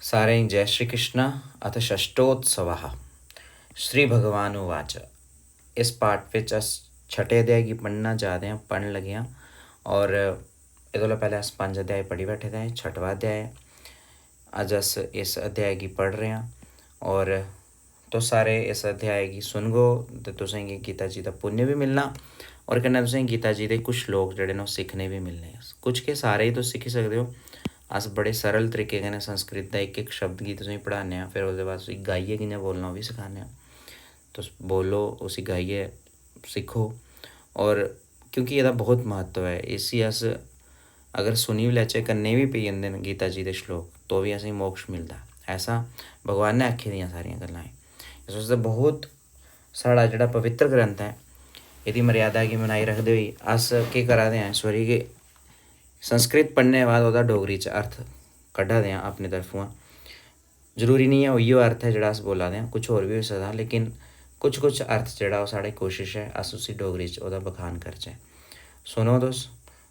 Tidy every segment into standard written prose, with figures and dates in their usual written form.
सारे जय श्री कृष्ण अथ षष्ठोत्सव श्री भगवान उवाच। इस पाठ में अस छठे अध्याय की पढ़ना चाहते हैं, पढ़न लगे हैं। और ये पहले अस 5 अध्याय पढ़ी बैठे थे, छठवा अध्याय अज अस इस अध्याय की पढ़ रहे हैं। और तो सारे इस अध्याय की सुन गो तो तुसेंगी गीता जी का पुण्य भी मिलना और कन्नै तुसेंगी गीता जी के कुछ श्लोक जोड़े ने सीखने भी मिलने। कुछ के सारे ही तो सीखी सकते हो। अस बड़े सरल तरीके कन्नै संस्कृत का एक एक शब्द गी तुसेंगी पढ़ाने, फिर उसके बाद उसी गाइए कि'यां बोलना वो भी सिखाने। तुस बोलो, उसी गाइए, सीखो। और क्योंकि ਇਹਦਾ बहुत महत्व है, इसी अस अगर सुनी भी लैचे, कन्ने भी पी जंदे न गीता जी के श्लोक तो भी असेंगी मोक्ष मिलता। ऐसा भगवान ने आखी दियां सारियां गल्लां। इस वास्ते बहुत साढ़ा जेह्ड़ा पवित्र ग्रंथ है, यदि मर्यादा की बनाई रखते हुए अस केह् करा दे हैं, सॉरी कि संस्कृत पढ़ने के बाद वह डोगरी च अर्थ कड्ढा दे अपनी तरफों। जरूरी नहीं है उही अर्थ है जो अस बोला दे, कुछ होर भी हो सकता, लेकिन कुछ कुछ अर्थ जो साढ़ी कोशिश है अस उसी डोगरी च ओहदा बखान करचे। सुनो तुस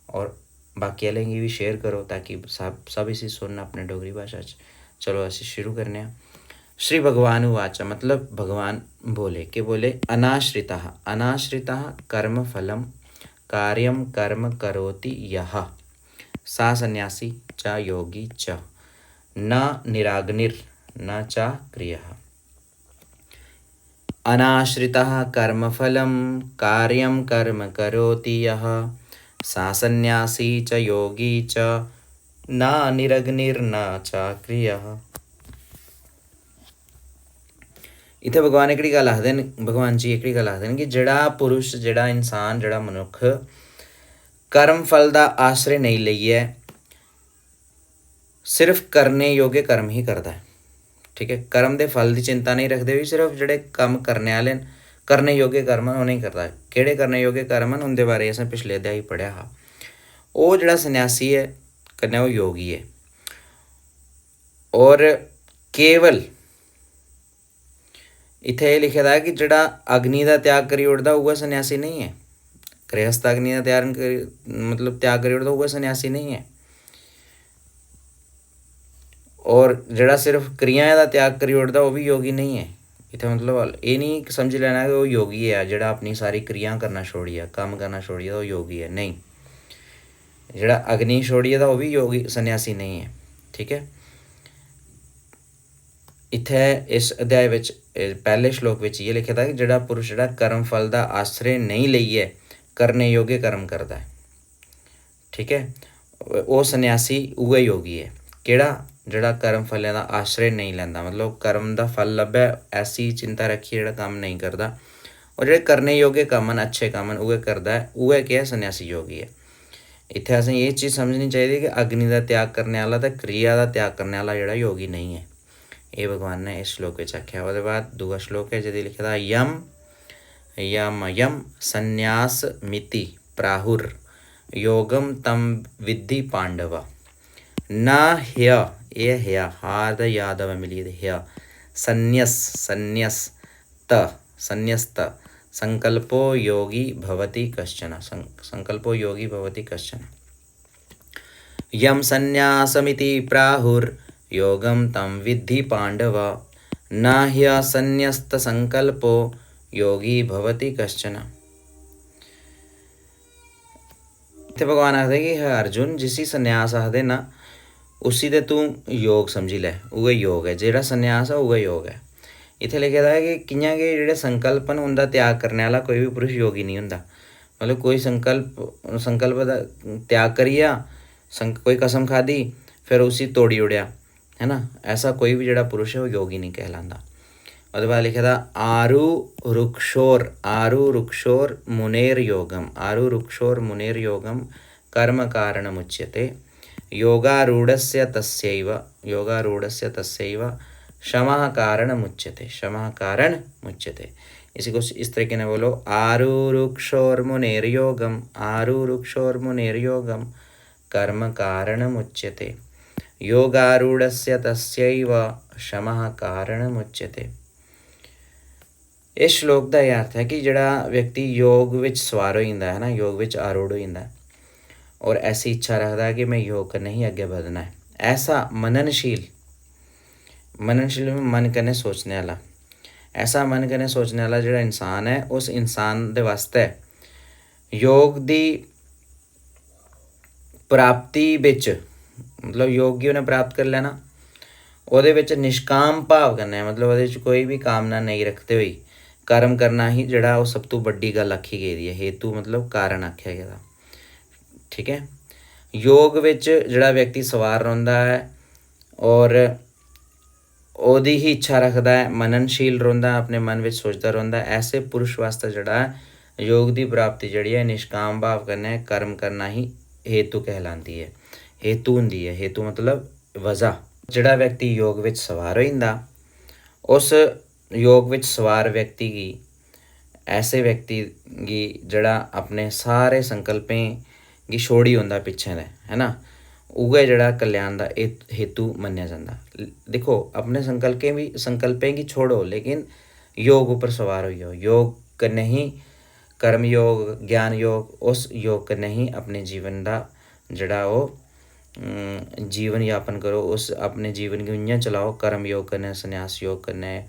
और बाकी आह्लें गी भी शेयर करो ताकि सब इसी सुन अपने डोगरी भाषा च। चलो अस शुरू करने। श्री भगवान उवाच, मतलब भगवान बोले कि बोले अनाश्रितः अनाश्रितः कर्म फलम कार्यम कर्म करोति यः सा सन्यासी च योगी च न निराग्निर न च क्रियः। अनाश्रितः कर्मफलं कार्यं कर्म करोति यः सा सन्यासी च योगी च न निरग्निर्न च क्रियः। इत्थे भगवान एकड़ी गल आखदे न, भगवान जी एकड़ी गल आखदे न कि जेड़ा पुरुष, जेड़ा इंसान, जेड़ा मनुख कर्म फल का आश्रय नहीं लइए सिर्फ करने योग्य कर्म ही करता है। ठीक है, कर्म के फल की चिंता नहीं रखते हुए सिर्फ जोड़े कम करने वाले करने योग्य कर्म वो नहीं करता। केड़े करने योग्य कर्म हैं उनके बारे असें पिछले अध्याय पढ़िया हा। वो जोड़ा सन्यासी है कन्नै वो योगी है। और केवल इत्थे लिखे दा है कि जेड़ा अग्नि का त्याग करी ओड़दा वह सन्यासी नहीं है। गृहस्थ अग्नि का त्याग करी ओड़दा वह सन्यासी नहीं है। और जड़ा सिर्फ क्रियाएं का त्याग करी ओड़दा वो भी योगी नहीं है। इतना मतलब ये नहीं समझ लेना कि वो योगी है जड़ा अपनी सारी क्रिया करना छोड़िए, काम करना छोड़िए तो वो योगी है, नहीं। जड़ा अग्नि छोड़िए तो वो भी योगी सन्यासी नहीं है। ठीक है, इत्थे इस अध्याय विच पहले श्लोक विच ये लिखा था कि जड़ा पुरुष जड़ा कर्म फल का आश्रय नहीं लइए करने योग्य कर्म करता है। ठीक है, वो सन्यासी उहे योगी है। केड़ा जड़ा कर्म फलें का आश्रय नहीं लैंदा, मतलब कर्म का फल लभे ऐसी चिंता रखिए जड़ा काम नहीं करता। और जो करने योग्य काम हैं, अच्छे काम हैं, उहे करता है, उहे क्या है, सन्यासी योगी है। इत्थे असें ये चीज़ समझनी चाहिए कि अग्नि का त्याग करने वाला तो क्रिया का त्याग करने वाला जड़ा योगी नहीं है। ये भगवान ने इस श्लोक में आख्या। उसके बाद दूसरा श्लोक है जिहदे लिखे दा यम यम यम संन्यास मिति प्राहुर योगम तम विद्धि पांडव न ह्य ये ह्य हार्द यादव मिलिए ह्य संन्यस्त संकल्पो योगी भवति कश्चन संकल्पो योगी भवति कश्चन। यम संन्यासमिति प्राहुर योगम तम विद्धि पांडव न ह्य संन्यस्त संकल्पो योगी भवति कश्चन। इत्थे भगवान आखदे कि अर्जुन जिसी संन्यास आखदे ना उसी ते तू योग समझी लै, उहे योग है। जेड़ा संन्यास है उहे योग है। इत्थे लिखे दा है कि कि'यां कि जेह्ड़े संकल्प न उंदा त्याग करने वाला कोई भी पुरुष योगी नहीं हुंदा। मतलब कोई संकल्प दा त्याग करिया, कोई कसम खादी फिर उसी तोड़ी ओड़िया, है ना, ऐसा कोई भी जेड़ा पुरुष है वो योगी नहीं कहलांदा। उसके बाद लिखे दा आरु रुक्षोर मुनेर योगम कर्म कारणमुच्यते योगारूढ़स्य तस्यैव क्षमा कारण मुच्यते। इसी को इस तरीके ने बोलो, आरुरुक्षोर मुनेर योगम कर्म कारण मुच्यते योगारूढ़स्य तस्यैव क्षमा कारण मुच्यते। इस श्लोक का यह अर्थ है कि जड़ा व्यक्ति योग विच सवार हो जाता है ना, योग विच आरूढ़ हो जाता है और ऐसी इच्छा रखता है कि मैं योग करने ही अगे बढ़ना है, ऐसा मननशील मननशील मन कन्नै सोचने वाला, ऐसा मन कन्नै सोचने वाला जिहड़ा इंसान है, उस इंसान दे वास्ते योग दी प्राप्ति बिच, मतलब योग गी उन्हें प्राप्त कर लैना, ਉਹਦੇ ਵਿੱਚ ਨਿਸ਼ਕਾਮ ਭਾਵ ਕਰਨਾ ਹੈ, मतलब ਉਹਦੇ 'ਚ ਕੋਈ ਵੀ ਕਾਮਨਾ नहीं रखते हुए कर्म करना ही ਜਿਹੜਾ ਉਹ ਸਭ ਤੋਂ ਵੱਡੀ ਗੱਲ ਆਖੀ ਗਈ ਹੈ। हेतु मतलब कारण आख्या गया। ठीक है, योग ਵਿੱਚ ਜਿਹੜਾ ਵਿਅਕਤੀ ਸਵਾਰ ਰਹਿੰਦਾ ਹੈ ਔਰ ਉਹਦੀ ਹੀ ਇੱਛਾ ਰੱਖਦਾ ਹੈ, ਮਨਨਸ਼ੀਲ ਰਹਿੰਦਾ, ਆਪਣੇ ਮਨ ਵਿੱਚ ਸੋਚਦਾ ਰਹਿੰਦਾ, ਐਸੇ ਪੁरुष ਵਾਸਤੇ ਜਿਹੜਾ योग ਦੀ ਪ੍ਰਾਪਤੀ ਜਿਹੜੀ ਹੈ ਨਿਸ਼ਕਾਮ ਭਾਵ ਕਰਨਾ, कर्म करना ही हेतु कहलाती है, हेतु ਹੁੰਦੀ है। हेतु मतलब वजह। ਜਿਹੜਾ ਵਿਅਕਤੀ योग ਵਿੱਚ ਸਵਾਰ ਹੋ ਜਾਂਦਾ, ਉਸ योग ਵਿੱਚ ਸਵਾਰ ਵਿਅਕਤੀ गी, ऐसे व्यक्ति गी ਜਿਹੜਾ ਆਪਣੇ ਸਾਰੇ ਸੰਕਲਪें गी छोड़ी ਹੁੰਦਾ ਪਿੱਛੇ ਦਾ, है ना, उगे ਜਿਹੜਾ कल्याण ਦਾ हेतु ਮੰਨਿਆ ਜਾਂਦਾ। देखो अपने संकल्पें की छोड़ो, लेकिन योग ऊपर सवार हो जाओ। योग करने ही कर्म योग, ज्ञान योग, उस योग करने ही अपने जीवन का जड़ा वो जीवन यापन करो, उस अपने जीवन की उइयां चलाओ। कर्म योग करना, संन्यास योग करना है,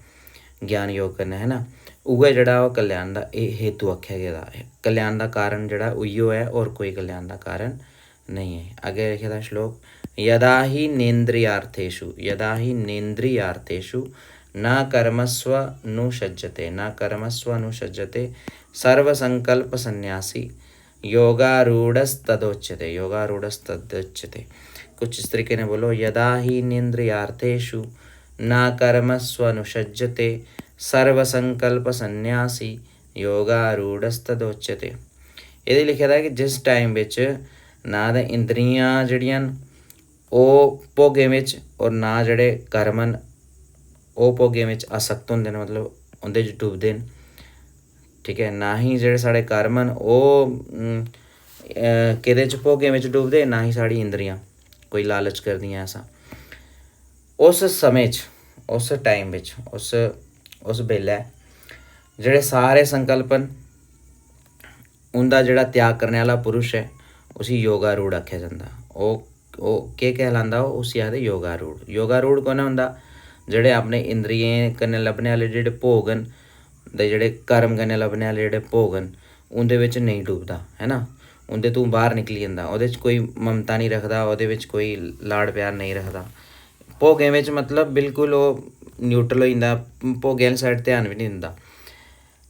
ज्ञान योग करना है ना, उगे जड़ा वो कल्याण का हेतु आख्या गया है। कल्याण का कारण जड़ा उइयो है और कोई कल्याण का कारण नहीं है। आगे लिखा था श्लोक, यदा ही नेन्द्रियार्थेषु, यदा ही नेन्द्रियार्थेषु न कर्मस्व नुसज्जते, न कर्मस्व नुसज्जते सर्वसंकल्प संन्यासी योगारूढ़स्तदोच्यते, योगारूढ़स्तदोच्यते। कुछ इस तरीके ने बोलो, यदा ही नेन्द्रियार्थेषु न कर्मस्वनुसज्जते सर्वसंकल्प संन्यासी योगारूढ़स्तदोच्यते। ये लिखा था कि जिस टाइम विच ना तो इंद्रियां जड़ियां ਉਹ ਭੋਗੇ ਵਿੱਚ और ना ਜਿਹੜੇ कर्मन ਉਹ ਭੋਗੇ ਵਿੱਚ आसक्त ਹੁੰਦੇ ਨੇ, मतलब ਉਹਦੇ 'ਚ ਡੁੱਬਦੇ ਨੇ। ठीक है, ना ही ਜਿਹੜੇ ਸਾਡੇ कर्मन ਉਹ ਕਿਹਦੇ 'ਚ ਭੋਗੇ ਵਿੱਚ ਡੁੱਬਦੇ, ना ही ਸਾਡੀ ਇੰਦਰੀਆਂ ਕੋਈ ਲਾਲਚ ਕਰਦੀਆਂ। ऐसा उस समय 'ਚ, उस टाइम ਵਿੱਚ, उस ਵੇਲੇ ਜਿਹੜੇ ਸਾਰੇ संकल्पन उनका ਜਿਹੜਾ त्याग करने वाला पुरुष है उसी योगारूढ़ आख्या जाता। वो के कहलांदा, उसी आखदे योगारूढ़। योगारूढ़ कौन हुंदा, ਜਿਹੜੇ अपने इंद्रियें कन्नै लभने वाले ਜਿਹੜੇ भोग न, ਦੇ ਜਿਹੜੇ कर्म कन्नै लभने वाले ਜਿਹੜੇ भोग न, उंदे विच नहीं डुबदा, है ना, उंदे तों बाहर निकली ਜਾਂਦਾ। ਉਹਦੇ 'ਚ कोई ममता नहीं रखदा, ਉਹਦੇ ਵਿੱਚ कोई लाड़ प्यार नहीं रखदा। भोगें विच मतलब बिल्कुल वो न्यूट्रल हो ਜਾਂਦਾ, भोगें वाली साइड ध्यान भी नहीं दिंदा।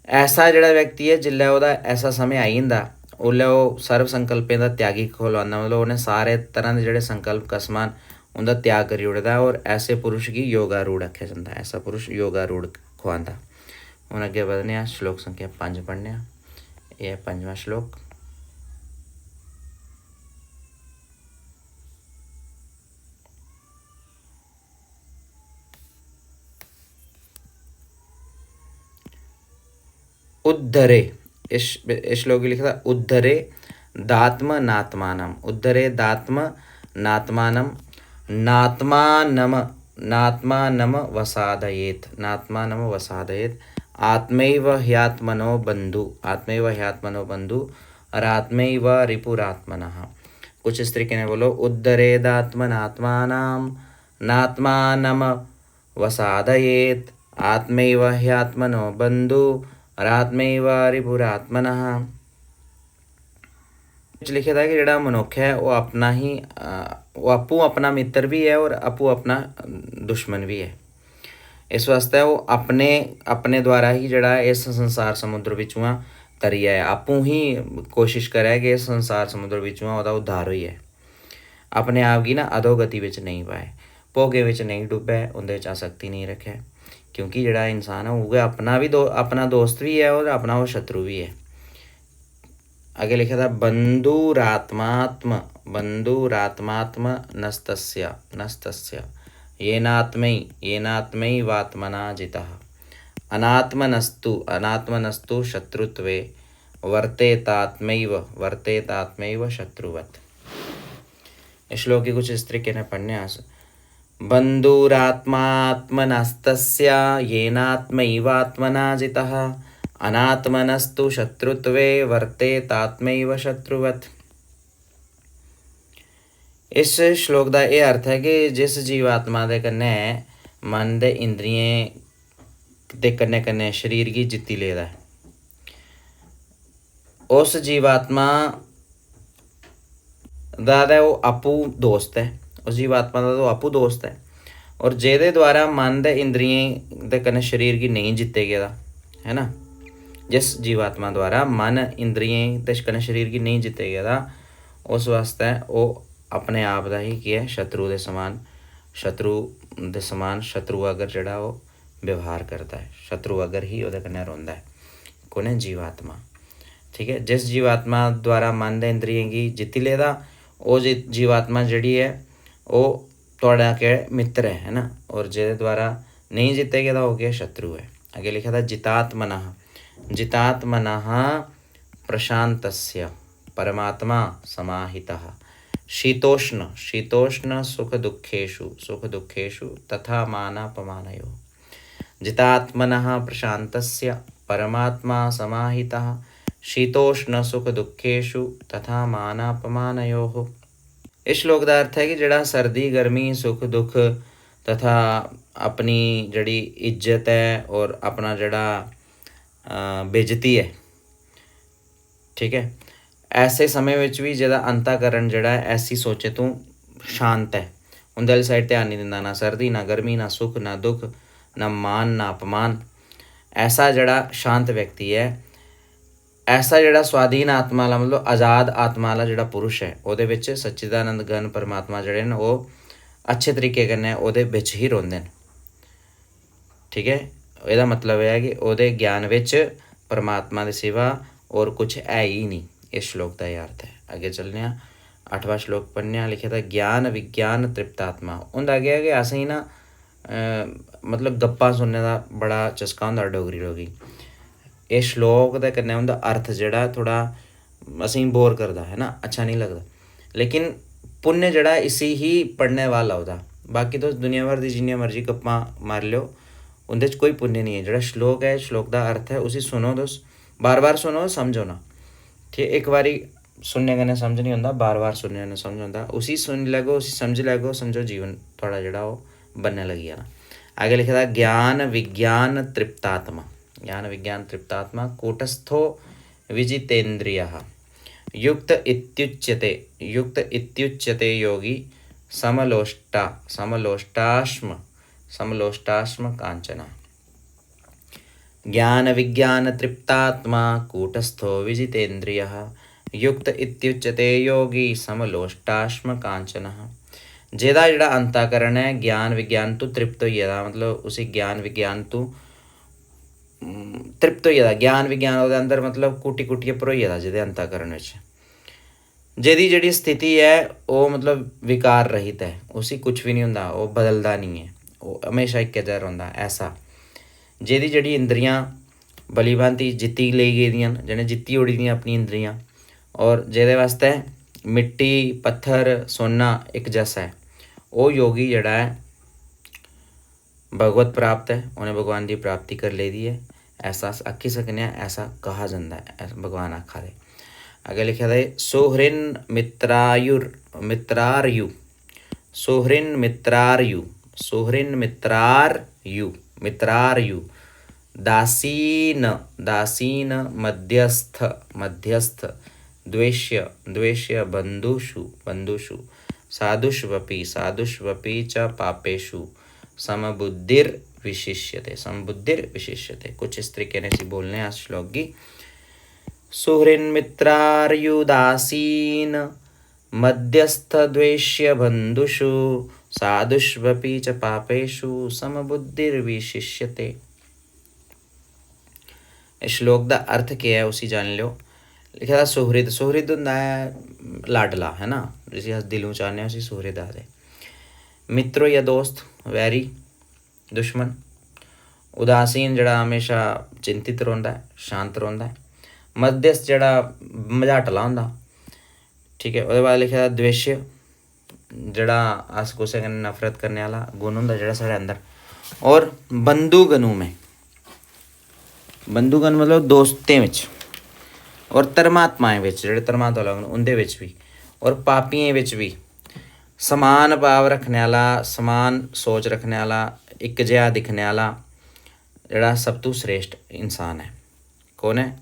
ऐसा ਜਿਹੜਾ व्यक्ति है, जिल्लै ਉਹਦਾ ऐसा समय आई जंदा, उसलै ਉਹ सर्व संकल्पें ਦਾ त्यागी कहलांदा। मतलब उन्हें सारे तरह के ਜਿਹੜੇ संकल्प कसमान उनका त्याग करी ओड़दा, और ऐसे पुरुष की योगारूढ़ आख्या जाता। ऐसा पुरुष योगारूढ़ खुआंदा। हुण अगे बधने आ, श्लोक संख्या 5 पढ़ने आ। यह है 5वां श्लोक। उद्धरे, इस श्लोक लिखा था, उद्धरे दात्म नात्मानम, उद्धरे दात्म नात्मानम, नात्मानम, नात्मानम वसादयेत, नात्मानम वसादयेत, आत्मैव ह्यात्मनो बंधु, आत्मैव ह्यात्मनो बंधु और आत्मैव रिपुरात्मनः। कुछ इस तरीके ने बोलो, उद्धरेदात्मनात्मानां नात्मानम वसादयेत, आत्मैव ह्यात्मनो बंधु और आत्मैव रिपुरात्मनः। लिखा था कि ਜਿਹੜਾ मनुख है वो अपना ही वो आपू अपना मित्र भी है और आपू अपना दुश्मन भी है। इस वास्ते वो अपने द्वारा ही जड़ा इस संसार समुद्र विचों तरिया है, आपू ही कोशिश करे कि इस संसार समुद्र विचों ਉਹਦਾ उद्धार होई है। अपने आप की ना अधोगति विच नहीं पाए, भोगे विच नहीं डुबे, उनदे विच आसक्ति नहीं रखे, क्योंकि जड़ा इंसान है वो अपना भी अपना दोस्त भी है और अपना वो शत्रु भी है। आगे लिखा था, बंधुरात्मात्म, बंधुरात्मात्म नस्तस्य, नस्तस्य येनात्मैवात्मना जितः, अनात्मनस्तु, अनात्मनस्तु शत्रुत्वे वर्तेतात्मैव, वर्तेतात्मैव शत्रुवत्। इस श्लोक की कुछ इस तरीके ने पढ़ने आस, बंधुरात्मात्मनस्तस्य येनात्मैवात्मना जितः, अनात्मनस्तु शत्रुत्वे वर्तेतात्मैव शत्रुवत्। इस श्लोक का यह अर्थ है कि जिस जीवात्मा के कन्नै मन दे इंद्रियें दे कन्नै कन्नै शरीर गी जित्ती लेदा है। उस जीवात्मा दा ते ओह् आपूं दोस्त है, उस जीवात्मा दा तो आपूं दोस्त है। और जेह्दे द्वारा मन दे इंद्रियें दे कन्नै शरीर गी नहीं जित्ते गेदा है ना, जिस जीवात्मा द्वारा मन इंद्रियें दे कन्नै शरीर गी नहीं जित्ते गेदा, उस वास्ते ओह् अपने आप दा ही केह् है, शत्रु दे समान, शत्रु अगर जेह्ड़ा ओह् व्यवहार करदा है, शत्रु अगर ही ओह्दे कन्नै रौंह्दा है। कु'न? जीवात्मा। ठीक है, जिस जीवात्मा द्वारा मन दे इंद्रियें गी जित्ती लेदा, ओह् जीवात्मा जेह्ड़ी है ओह् तुहाड़ा केह् मित्र है ना। और जेह्दे द्वारा नहीं जित्ते गेदा ओह् केह्? शत्रु है। अगे लिखा था जितात्मनः प्रशांतस्य परमात्मा समाहितः शीतोष्ण सुख दुःखेषु तथा मानापमानयोः। जितात्मनः प्रशांतस्य परमात्मा समाहितः शीतोष्ण सुख दुःखेषु तथा मानापमानयोः। इस श्लोक का अर्थ है कि जड़ा सर्दी गर्मी सुख दुख तथा अपनी जड़ी इज्जत है और अपना जड़ा बेइज्जती है, ठीक है, ऐसे समय विच भी जेदा अंताकरण जड़ा है ऐसी सोचे तू शांत है, उंदे आह्ली साइड ध्यान नहीं दिंदा, ना सर्दी ना गर्मी ना सुख ना दुख ना मान ना अपमान। ऐसा जड़ा शांत व्यक्ति है, ऐसा जड़ा स्वाधीन आत्मा वाला मतलब आज़ाद आत्मा वाला जड़ा पुरुष है, ओहदे विच सच्चिदानंद घन परमात्मा जड़े न वो अच्छे तरीके कन्नै ओहदे विच ही रौंह्दे न। ठीक है, एह्दा मतलब है कि ओहदे ज्ञान विच परमात्मा दे सिवा और कुछ है ही नहीं। इस श्लोक का यह अर्थ है। अगे चलने आं, 8वां श्लोक पढ़ने। लिखे था ज्ञान विज्ञान तृप्तात्मा। उंदा क्या है कि असें ना मतलब गप्पां सुनने का बड़ा चस्का होंदा डोगरी लोगें गी। इस श्लोक दे कन्नै उंदा अर्थ जेह्ड़ा थोड़ा असें बोर करदा है ना, अच्छा नहीं लगदा, लेकिन पुण्य जड़ा इसी ही पढ़ने वाला होता। बाकी तुस दुनिया भर दी जिन्नियां मर्जी गप्पां मार लो, उंदे च कोई पुण्य नहीं है। जेह्ड़ा श्लोक है, श्लोक का अर्थ है, उसी सुनो तुस, बार बार सुनो, समझो ना। ठीक, एक बारी सुनने कन्नै समझ नहीं होंदा, बार बार सुनने कन्नै समझ होंदा। उसी सुन लैगो, उसी समझ लैगो, समझो जीवन थोड़ा जेह्ड़ा ओह् बनने लगी जाना। आगे लिखे दा ज्ञान विज्ञान तृप्तात्मा। ज्ञान विज्ञान तृप्तात्मा कूटस्थो विजितेन्द्रियः युक्त इत्युच्यते योगी समलोष्टाश्म कांचना। ज्ञान विज्ञान तृप्तात्मा कूटस्थो विजितेन्द्रियः युक्त इत्युच्यते योगी समलोष्टाश्म कांचनः। जेदा जेड़ा अंताकरण है ज्ञान विज्ञान तो तृप्त होई गेदा, मतलब उसी ज्ञान विज्ञान तो तृप्त होई गेदा। ज्ञान विज्ञान ओहदे अंदर मतलब कुटी कुटियै भरोई गेदा, जेह्दे अंताकरण विच जेह्दी जेह्ड़ी स्थिति है वो मतलब विकार रहित है, उसी कुछ भी नहीं होंदा, वो बदलदा नहीं है, वो हमेशा इक्कै जैहा रौंह्दा। ऐसा जेह्दी जेह्ड़ी इंद्रियां भली भांति जित्ती लेई गेदियां न, जिन्हें जित्ती ओड़ी दियां अपनी इंद्रियां, और जेह्दे वास्ते मिट्टी पत्थर सोना एक जैसा है, वो योगी जड़ा है भगवत प्राप्त है, उन्हें भगवान की प्राप्ति कर ली दी है, ऐसा आखी सकने, ऐसा कहा जाता है, भगवान आखा दे। आगे लिखा था सोहृन मित्रार्यु दासीन मध्यस्थ द्वेष्य बंधुषु साधुष्वपि च पापेषु समबुद्धिर्विशिष्यते। कुछ इस तरीके ने सी बोलने हैं श्लोक की। सुहृन्मित्रार्युदासीन मध्यस्थ द्वेष्य बंधुषु साधुष्वपि च पापेषु समबुद्धिर्विशिष्यते। इस श्लोक का अर्थ क्या है उसी जान लो। लिखा था सुहृद होंदा है लाडला, है ना, जिसे अस दिलों चाहने उसी सुहृद आखदे। मित्र या दोस्त, वैरी दुश्मन। उदासीन जड़ा हमेशा चिंतित रौंह्दा है, शांत रौंह्दा है। मध्यस्थ जड़ा मझाटला होंदा, ठीक है। ओह्दे बाद लिखे दा द्वेष्य, जड़ा अस कुसै कन्नै नफरत करने आह्ला गुण होंदा जेह्ड़ा साढ़े अंदर। और बंधुगण मतलब दोस्तें विच, और धर्मात्माएं विच, जेह्ड़े धर्मात्मा लोग न उंदे विच भी, और पापियें विच भी समान भाव रखने आह्ला, समान सोच रखने आह्ला एक जिहा दिखने वाला जिहड़ा सब तो श्रेष्ठ इंसान है। कौन है?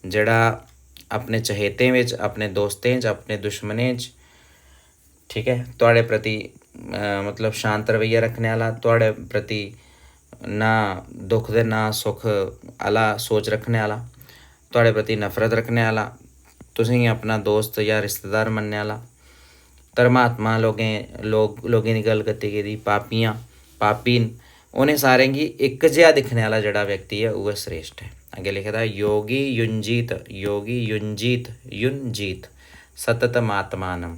जिहड़ा अपने चहेतें विच, अपने दोस्तें च, अपने दुश्मनें च, ठीक है, तुहाड़े प्रति मतलब शांत रवैया रखने वाला, तुहाड़े प्रति ना दुख दे ना सुख आला सोच रखने वाला, तुहाड़े प्रति नफरत रखने वाला, तुसें अपना दोस्त या रिश्तेदार मनने वाला, धर्मात्मा लोगें की गल कीती गेदी, पापियां पापीन, उन्हें सारें की एक जिहा दिखने वाला जिहड़ा व्यक्ति है वह श्रेष्ठ है। आगे लिखे था योगी युंजीत सततमात्मानं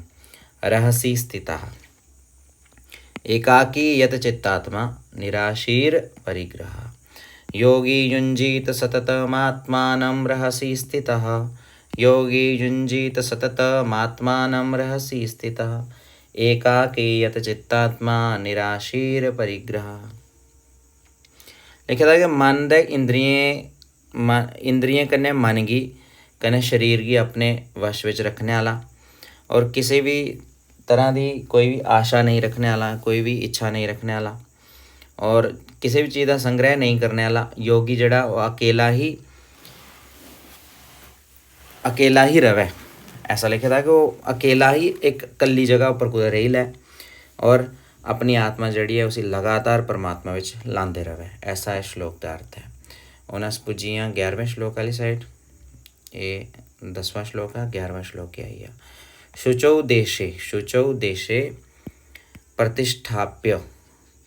रहसि स्थितः एकाकी यत चित्तात्मा निराशीर परिग्रह। योगी युंजीत सततमात्मानं रहसि स्थितः योगी युंजीत सततमात्मानं रहसि स्थितः एकाकी यत चित्तात्मा निराशीर परिग्रह। लिखा था कि मन दे इंद्रियें कन्नै मन गी कन्नै शरीर की अपने वश विच रखने वाला और किसी भी तरह की कोई भी आशा नहीं रखने वाला, कोई भी इच्छा नहीं रखने वाला और किसी भी चीज़ का संग्रह नहीं करने वाला योगी जिहड़ा वो अकेला ही रवे। ऐसा लिखा था कि वो अकेला ही एक कली जगह पर कुछ रही लै और अपनी आत्मा जिहड़ी है उसी लगातार परमात्मा विच लांदे रवे। ऐसा है श्लोक का अर्थ है। हुण अस पुज्जी हाँ 11वें श्लोक वाली साइड। ये 10वां श्लोक है, 11वां श्लोक क्या है। शुचौ देशे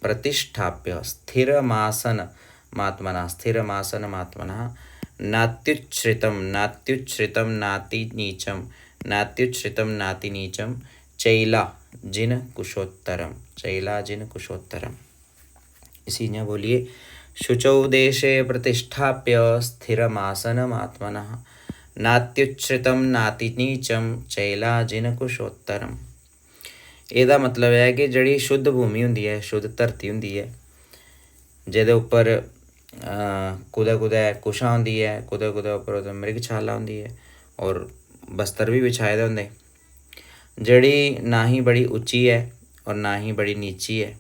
प्रतिष्ठाप्य स्थिरमासन मात्मना नात्युच्छ्रितं नाति नीचम चैला जिन कुशोत्तरम। इसी ने बोलिए शुचौ देशे प्रतिष्ठाप्य स्थिरमासनमात्मनः नात्युच्छ्रितं नाति नीचम चैला जिन कुशोत्तरम। ਇਹਦਾ मतलब है कि ਜਿਹੜੀ शुद्ध भूमि ਹੁੰਦੀ है, शुद्ध धरती ਹੁੰਦੀ है, ਜਿਹਦੇ ਉੱਪਰ कुदै कुशा ਹੁੰਦੀ है, कुदै ਉੱਪਰ मृगशाला ਹੁੰਦੀ है और बस्तर भी बिछाए दे ਹੁੰਦੇ, ਜਿਹੜੀ ना ही बड़ी ऊंची है और ना ही बड़ी नीची है,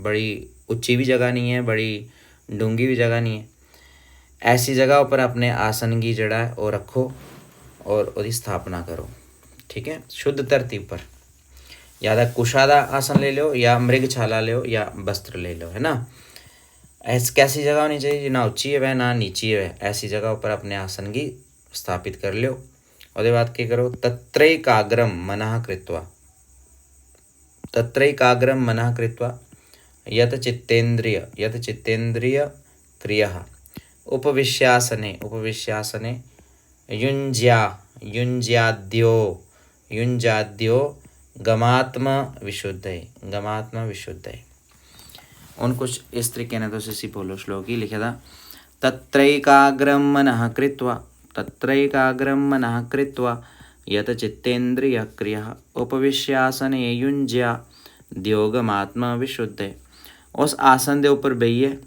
बड़ी ऊंची भी जगह नहीं है, बड़ी डूंगी भी जगह नहीं है। ऐसी जगह पर अपने आसन की जड़ा है वो रखो और उसकी स्थापना करो। ठीक है, शुद्ध धरती पर या तो कुशा का आसन ले लो या मृगशाला ले लो या वस्त्र ले लो, है ना। कैसी जगह होनी चाहिए ना ऊंची है ना नीची है, ऐसी जगह पर अपने आसन की स्थापित कर लो। उसके बाद क्या करो, तत्रैकाग्रम मनः कृत्वा यत चित्तेन्द्रिय क्रियः उपविश्यासने युञ्ज्याद्यो गमात्म विशुद्धये। उन कुछ इस तरीके ने तो इसी बोलो श्लोक ही लिखा था। तत्रैकाग्रम मनः कृत्वा यत चित्तेन्द्रिय क्रियः उपविश्यासने युञ्ज्याद्यो विशुद्धये। उस आसन के उपर बहिए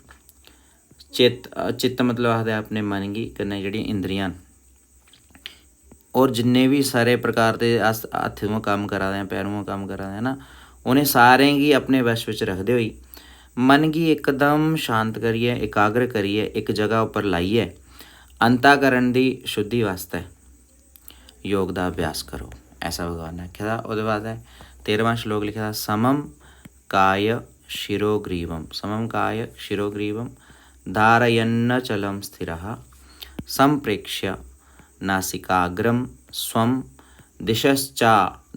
चित्त मतलब आखदे अपने मन की कन्नै जिहड़ी इंद्रियां और जिन्ने भी सारे प्रकार के अस हत्थों काम करा दे पैरों काम करा दे ना, उन्हें सारे की अपने वश विच रखते हुए मन की एकदम शांत करिए, एकाग्र करिए, एक जगह पर लाइए, अंताकरण की शुद्धि वास्ते योग का अभ्यास करो। ऐसा भगवान ने आख्या था। उसके बाद है 13वां श्लोक लिखा था, समम काय शिरोग्रीवम धारयन्नचलं स्थिरः संप्रेक्ष्य नासिकाग्रम स्वं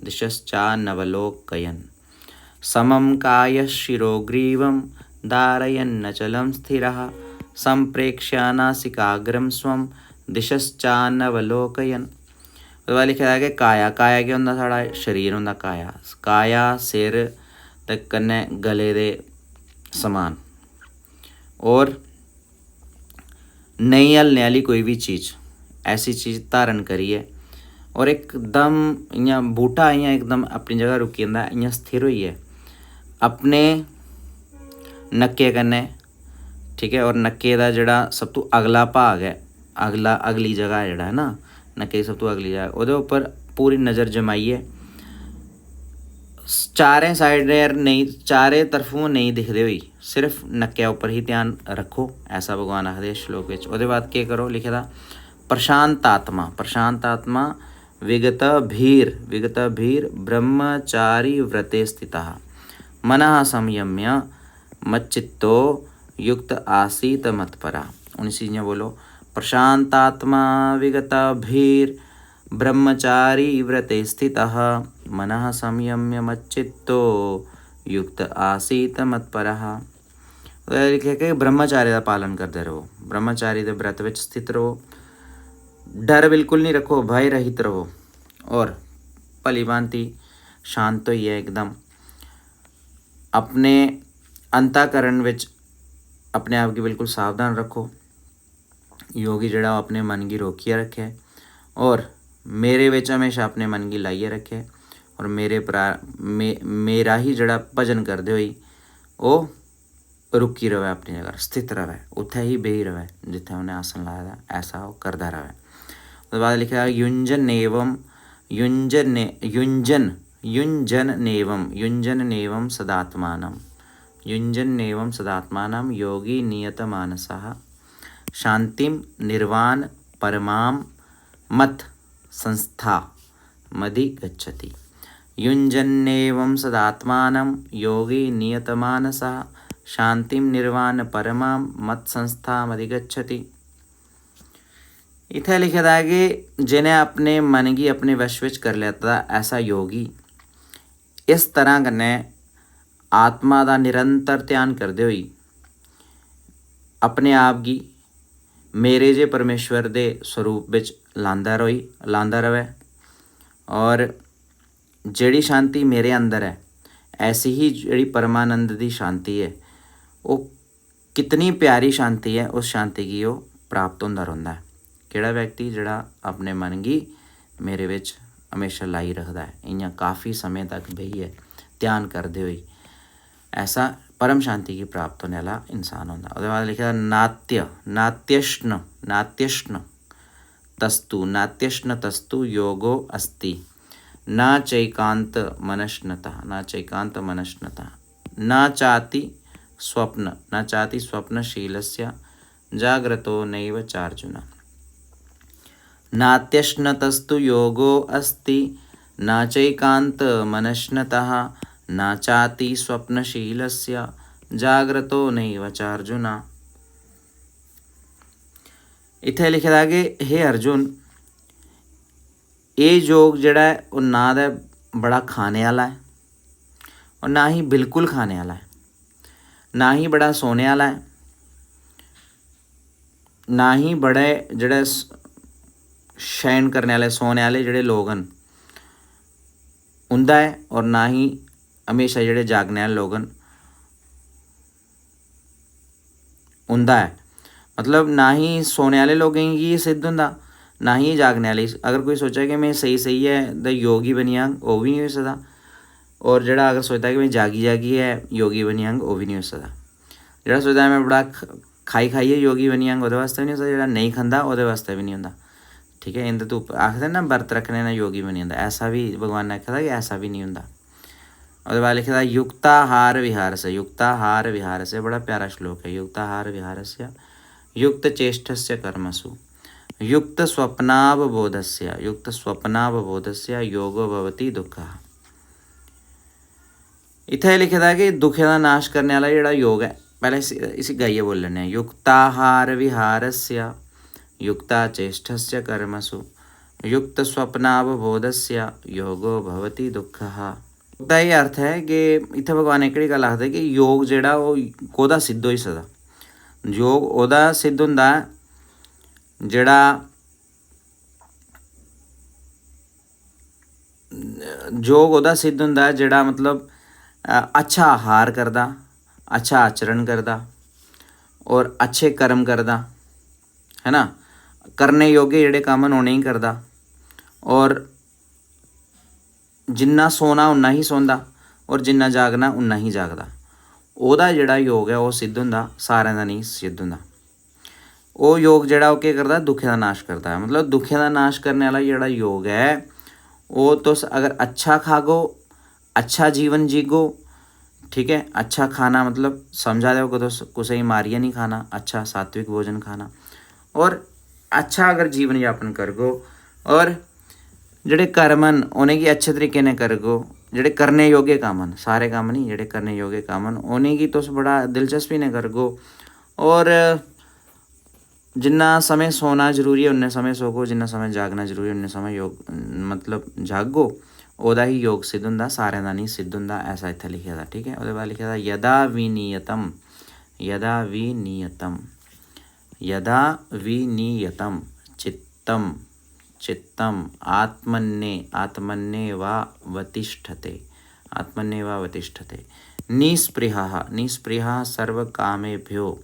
दिशश्चानवलोकयन्। समं कायशिरोग्रीवं धारयन्नचलं स्थिरः संप्रेक्ष्य नासिकाग्रम स्वं दिशश्चानवलोकयन्। तो लिखा है कि काया क्या होंदा, साड़ा शरीर होंदा काया सिर ते कन्नै गले दे समान और नहीं हलने वाली कोई भी चीज़, ऐसी चीज़ धारण करिए और एकदम इ'यां बूटा इ'यां एकदम अपनी जगह रुकी जंदा, इ'यां स्थिर होइए अपने नक्के कन्नै। ठीक है, और नक्के का जिहड़ा सब तो अगला भाग है, अगली जगह है जिहड़ा है ना, नक्के सब तो अगली जगह, उहदे उपर पूरी नज़र जमाइए, चारें साइड नहीं, चारे तरफों नहीं दिखते हुई सिर्फ नक्या उपर ही ध्यान रखो, ऐसा भगवान आखदे श्लोक विच। उहदे बाद के करो, लिखे दा प्रशांतात्मा, प्रशांतात्मा विगत भीर ब्रह्मचारी व्रते स्थितः मनः संयम्य मच्चित्तो युक्त आसीत मत्परा। 19 चीज़ें बोलो। प्रशांतात्मा विगत भीर ब्रह्मचारी व्रते स्थितः मनः संयम्य मच्चित्तो युक्त आसीत मत्परः। लिखे कि ब्रह्मचारी का पालन करते रहो, ब्रह्मचारी के व्रत में स्थित रहो, डर बिल्कुल नहीं रखो, भय रहित रहो और भली भांति शांत होइए एकदम। अपने अंतःकरण विच अपने आप की बिल्कुल सावधान रखो। योगी जड़ा अपने मन की रोकिए रखे और मेरे विच हमेशा अपने मन की लाइए रखे और मेरा ही जड़ा भजन करते हुई वो रुकी रहे, अपनी जगह स्थित रहे, उत्थे ही बेही रहे जिथे उन्हें आसन लाया था, ऐसा वो करता रहे। उसके बाद लिखा युंजन नेवम सदात्मानं योगी नियत मानसः शांतिम निर्वाण परमाम मत संस्था मदि गच्छति। युंजन्नेवं सदात्मानं योगी नियतमानसः शांतिम निर्वाण परमाम मत संस्था मदि गच्छति। इत्थे लिखे दा कि जिन्हें अपने मन की अपने वश विच कर लेता ऐसा योगी इस तरह कन्नै आत्मा का निरंतर ध्यान करते हुए अपने आप की मेरे जे परमेश्वर दे स्वरूप विच लांदा रहे और जिहड़ी शांति मेरे अंदर है ऐसी ही जिहड़ी परमानंद की शांति है वो कितनी प्यारी शांति है, उस शांति की वो प्राप्त होंदा रहिंदा है। किहड़ा व्यक्ति जिहड़ा अपने मन की मेरे विच हमेशा लाई रखता है, इयां काफ़ी समय तक बहिए ध्यान करते हुए ऐसा परम शांति की प्राप्त होने वाला इंसान होता। उसके बाद लिखा नात्यश्न तस्तु योगो अस्ति न चैकांत मनश्नतः न चाति स्वप्नशीलस्य जाग्रतो नैव चार्जुन। नात्यश्नतस्तु योगो अस्ति न चैकांत मनश्नतः न चाति स्वप्नशीलस्य जाग्रतो नैव चार्जुन। इत्थे लिखे दा कि हे अर्जुन, ये योग जिहड़ा है वो ना तो बड़ा खाने वाला है और ना ही बिल्कुल खाने वाला है, ना ही बड़ा सोने वाला है, ना ही बड़े जिहड़े शयन करने वाले सोने वाले जिहड़े लोग हैं उनका है और ना ही हमेशा जिहड़े जागने वाले लोग हैं उनका है। मतलब ना ही सोने वाले लोगों की सिद्ध होंदा, ना ही जागने वाले। अगर कोई सोचा कि मैं सही है तो योगी बनी जांग, वो भी नहीं हो सकता। और जिहड़ा अगर सोचता है कि मैं जागी है योगी बनी जांग, वो भी नहीं हो सकता। जिहड़ा सोचता है मैं बड़ा खाइए योगी बनी जांग, वो वास्ते भी नहीं हो सकता। जिहड़ा नहीं खांदा वो वास्ते भी नहीं होंदा। ठीक है, इंद तू आखते ना व्रत रखने ना योगी बनी जाता, ऐसा भी भगवान ने आखा था कि ऐसा भी नहीं होंदा। और बाद लिखा था युक्ताहार विहार से बड़ा प्यारा श्लोक है। युक्ताहार विहार से युक्त चेष्टस्य कर्मसु युक्त स्वप्नावबोधस्य योगो भवति दुःखः। इत्थे लिखे था कि दुखे का नाश करने वाला जिहड़ा योग है, पहले इसी गाइए बोल लेने। युक्ताहार विहारस्य युक्ता चेष्टस्य कर्मसु युक्त स्वप्नावबोधस्य योगो भवति दुःखः। का ये अर्थ है कि इत्थे भगवान एक गल आखदे कि योग जिहड़ा वो कोदा सिद्ध हो सकदा। योग ओदा सिद्ध हुंदा जिहड़ा मतलब अच्छा आहार करदा, अच्छा आचरण करदा और अच्छे कर्म करदा, है ना, करने योग्य जिहड़े काम न उन्हें ही करदा और जिन्ना सोना उन्ना ही सोंदा और जिन्ना जागना उन्ना ही जागदा। ओहदा जिहड़ा योग है वो सिद्ध हुंदा, सारें दा नहीं सिद्ध हुंदा। वो योग जिहड़ा ओह केह् करदा, दुखें दा नाश करदा है। मतलब दुखें दा नाश करने वाला जिहड़ा योग है वो तुस अगर अच्छा खागो, अच्छा जीवन जीगो, ठीक है। अच्छा खाना मतलब समझा दो तो कुछ ही मारिया नहीं खाना, अच्छा सात्विक भोजन खाना और अच्छा अगर जीवन यापन करगो और ਜਿਹੜੇ कर्म ਹਨ उन्हें की अच्छे तरीके ने करगो, ਜਿਹੜੇ करने योग्य काम ਹਨ सारे काम नहीं, ਜਿਹੜੇ करने योग्य काम ਹਨ उन्हें की तुस बड़ा दिलचस्पी ने करगो और जिन्ना समय सोना जरूरी है उन्ने समय सोगो, जिन्ना समय जागना जरूरी है उन्ने समय योग मतलब जागो, ओदा ही योग सिद्ध होंदा, सारे दा नहीं सिद्ध होंदा, ऐसा इत्थे लिखे दा, ठीक है। उसके बाद लिखे दा यदा विनियतम, यदा विनियतम, यदा विनियतम चित्तम, चित्तम आत्मन्ने, आत्मन्ने वा वतिष्ठते, आत्मन्ने वा वतिष्ठते, निस्पृहः, निस्पृहः सर्वकामेभ्यो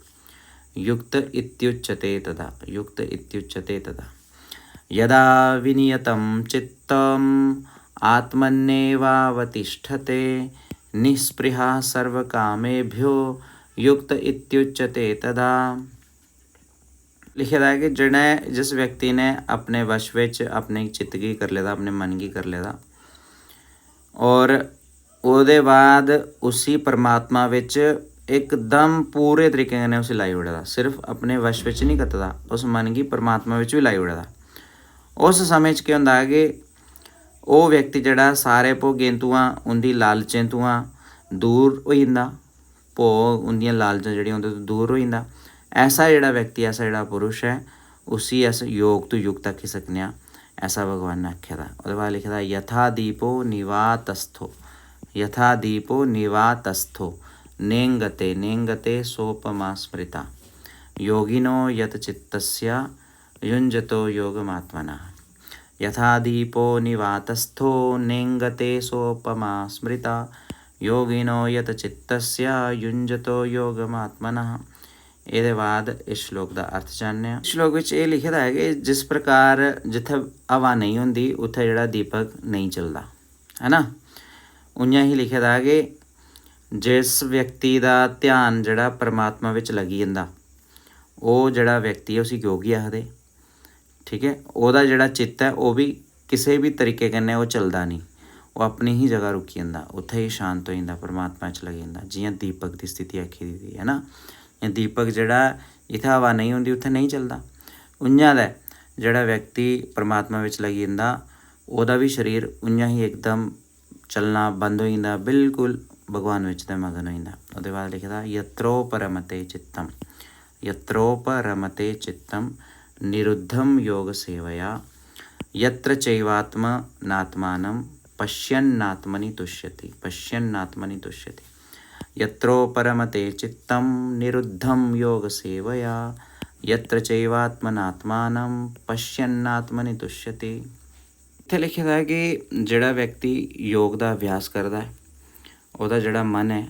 युक्त इत्युच्यते तदा, युक्त इत्युच्यते तदा, यदा विनियतं चित्तम् आत्मन्नेवावतिष्ठते निस्पृहः सर्वकामेभ्यो युक्त इत्युच्यते तदा। लिखे है कि जिन्हें जिस व्यक्ति ने अपने वश विच अपने चित्त की कर लेदा, अपने मन की कर लेदा और ਉਹਦੇ बाद उसी परमात्मा विच एकदम पूरे तरीके ने उसे लाई उड़दा, सिर्फ अपने वश विच नहीं कतदा, उस मन की परमात्मा विच भी लाई उड़दा। उस समय च क्या होंदा है कि वो व्यक्ति जड़ा सारे भोगें तुआं उंदी लालचें तुआं दूर हो जांदा, भोग उंदियां लालचां जड़ियां उंदे तो दूर हो जांदा। ऐसा जड़ा व्यक्ति, ऐसा जड़ा पुरुष है उसी अस योग तो युक्त आखी सकने आं, ऐसा भगवान ने आख्या था। उसदे बाद लिखे दा यथा दीपो निवातस्थो, यथा दीपो निवातस्थो नेंगते, नेंगते सोपमा स्मृता योगिनो यत चित्तस्य युञ्जतो योगमात्मनः, यथा दीपो निवातस्थो नेंगते सोपमा स्मृता योगिनो यत चित्तस्य युञ्जतो योगमात्मनः। ਇਹਦੇ ਬਾਅਦ ਇਸ ਸ਼ਲੋਕ ਦਾ ਅਰਥ ਜਾਣਦੇ ਹਾਂ। ਸ਼ਲੋਕ ਵਿੱਚ ਇਹ ਲਿਖਿਆ ਹੈ ਕਿ ਜਿਸ ਪ੍ਰਕਾਰ ਜਿੱਥੇ ਹਵਾ ਨਹੀਂ ਹੁੰਦੀ ਉੱਥੇ ਜਿਹੜਾ ਦੀਪਕ ਨਹੀਂ ਚੱਲਦਾ ਹੈ ਨਾ, ਉਈਆਂ ਹੀ ਲਿਖਿਆ ਹੈ ਕਿ ਜਿਸ ਵਿਅਕਤੀ ਦਾ ਧਿਆਨ ਜਿਹੜਾ ਪਰਮਾਤਮਾ ਵਿੱਚ ਲੱਗੀ ਜਾਂਦਾ ਉਹ ਜਿਹੜਾ ਵਿਅਕਤੀ ਉਸੇ ਯੋਗੀ ਆਖਦੇ, ਠੀਕ ਹੈ। ਉਹਦਾ ਜਿਹੜਾ ਚਿੱਤ ਹੈ ਉਹ ਵੀ ਕਿਸੇ ਵੀ ਤਰੀਕੇ ਕन्नै ਉਹ ਚੱਲਦਾ ਨਹੀਂ, ਉਹ ਆਪਣੀ ਹੀ ਜਗ੍ਹਾ ਰੁਕੀ ਜਾਂਦਾ, ਉੱਥੇ ਹੀ ਸ਼ਾਂਤ ਹੋ ਜਾਂਦਾ, ਪਰਮਾਤਮਾ 'ਚ ਲੱਗ ਜਾਂਦਾ, ਜਿਵੇਂ ਦੀਪਕ ਦੀ ਸਥਿਤੀ ਆਖੀ ਦੀ ਹੈ ਨਾ। दीपक जड़ा इत्थे हवा नहीं होंदी उत्थे नहीं चलता, उं'ञा दा जड़ा व्यक्ति परमात्मा विच लगी जंदा ओहदा भी शरीर उं'ञा ही एकदम चलना बंद हो जांदा, बिल्कुल भगवान विच ते मगन हो जांदा। ओहदे बाद लिखे दा यत्रोपरमते चित्तम, यत्रोपरमते चित्तम निरुद्धम योग सेवया यत्र चैवात्मनात्मानं पश्यन्नात्मनि तुष्यति, पश्यन्नात्मनि तुष्यति, यत्रोपरमते चित्तं निरुद्धं योग सेवया यत्र चैवात्मनात्मानं पश्यन्नात्मनि तुष्यति। इत्थे लिखे दा है कि जिहड़ा व्यक्ति योग का अभ्यास करता है ਉਹਦਾ ਜਿਹੜਾ मन है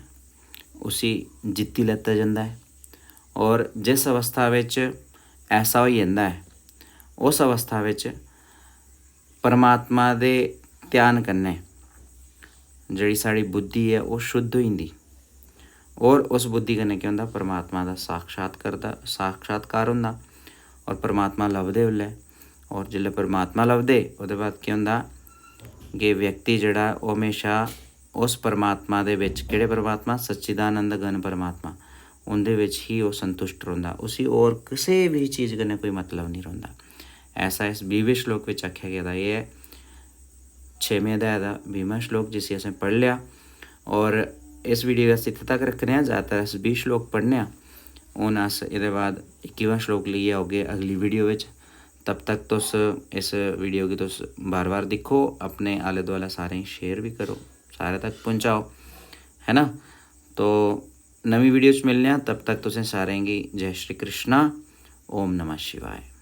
उसी जित्ती लैता जाता है और जिस अवस्था विच ऐसा हो जाता है उस अवस्था विच परमात्मा दे ध्यान कन्नै जिहड़ी साड़ी बुद्धि है वो शुद्ध हो जाती और उस बुद्धि कन्नै क्या होंदा परमात्मा का साक्षात्कार होंदा और परमात्मा लभदे उल्लै, और जिल्लै परमात्मा लभदे उसदे बाद क्या होंदा कि व्यक्ति जिहड़ा वो हमेशा उस परमात्मा दे विच, किहड़े परमात्मा सच्चिदानंद घन परमात्मा, उंदे विच ही वो संतुष्ट रहिंदा, उसी और किसी भी चीज़ कन्नै कोई मतलब नहीं रहिंदा। ऐसा इस 20वें श्लोक विच आख्या गया। ये है 6वें अध्याय का 20वां श्लोक जिसे असें पढ़ लिया और इस वीडियो अस इत्थे तक रखने, ज़्यादातर अस 20 श्लोक पढ़ने। हूँ अस ये बाद 21वां श्लोक लेइयै औगे अगली वीडियो विच। तब तक तुस इस वीडियो की तुस बार बार दिक्खो, अपने आले दुआले सारें शेयर भी करो, सारे तक पहुँचाओ, है ना। तो नवी वीडियो च मिलने, तब तक तुसें सारें गी जय श्री कृष्णा, ओम नमः शिवाय।